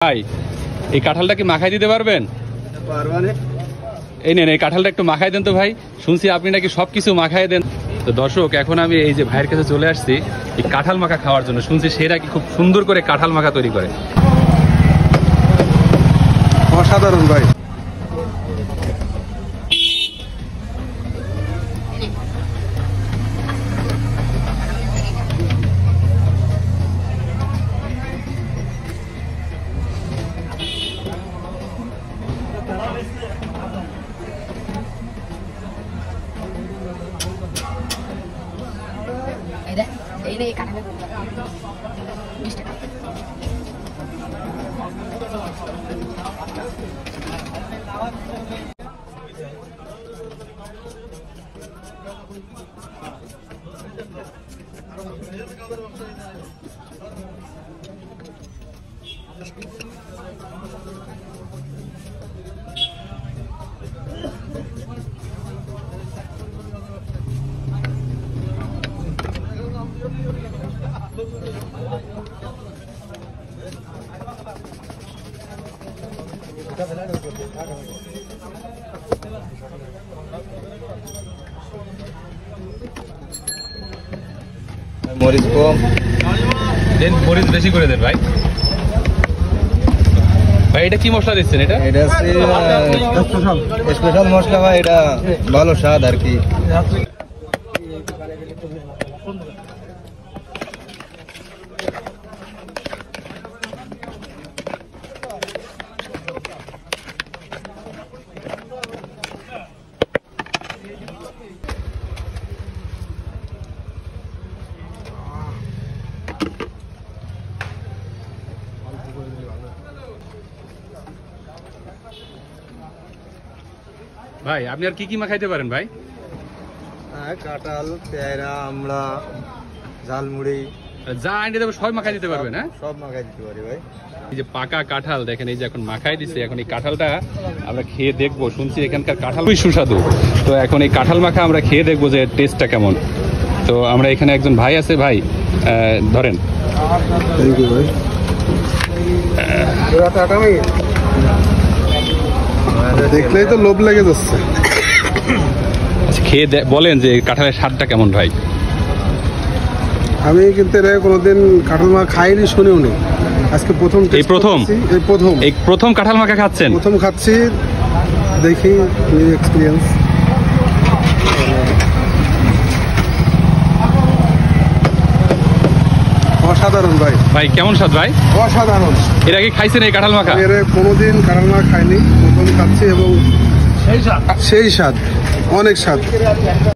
ভাই এই কাঁঠালটা কি মাখাই দিতে পারবেন? এই নেন, এই কাঁঠালটা একটু মাখাই দেন তো ভাই। শুনছি আপনি নাকি সবকিছু মাখাই দেন। তো দর্শক, এখন আমি এই যে ভাইয়ের কাছে চলে আসছি এই কাঁঠাল মাখা খাওয়ার জন্য। শুনছি সে নাকি খুব সুন্দর করে কাঁঠাল মাখা তৈরি করে। অসাধারণ ভাই। ini kanan মরিচ কম দেন, মরিচ বেশি করে দেন ভাই। ভাই এটা কি মশলা দিচ্ছেন? এটা স্পেশাল মশলা ভাই, এটা ভালো স্বাদ আর কি। ভাই আপনি আর কি কি মাখাইতে পারেন ভাই? কাঁঠাল, পেয়ারা, আমড়া, ঝালমুড়ি, যা আইনে দেবো সব মাখাই দিতে পারবেন? হ্যাঁ, সব মাখাই দিতে পারি ভাই। এই যে পাকা কাঁঠাল দেখেন, এই যে এখন মাখাই দিছে। এখন এই কাঁঠালটা আমরা খেয়ে দেখবো। শুনছি এখানকার কাঁঠাল খুবই সুস্বাদু। তো এখন এই কাঁঠাল মাখা আমরা খেয়ে দেখবো যে টেস্টটা কেমন। তো আমরা এখানে একজন ভাই আছে, ভাই ধরেন। থ্যাংক ইউ ভাই। দেখলেই তো লোভ লেগে যাচ্ছে। খেয়ে বলেন যে কাঁঠালের স্বাদটা কেমন ভাই? আমি কিন্তু এর আগে কোনোদিন কাঁঠাল মাখা খাইনি, শুনেও নি। আজকে প্রথম এই প্রথম এই প্রথম কাঁঠাল মাখা খাচ্ছেন? প্রথম খাচ্ছি, দেখি এক্সপিরিয়েন্স। অসাধারণ ভাই। ভাই কেমন স্বাদ ভাই? অসাধারণ। এর আগে খাইছেন এই কাঁঠাল মাখা? এর কোনোদিন কাঁঠাল মাখা খাইনি, প্রথম খাচ্ছি এবং সেই স্বাদ, অনেক স্বাদ।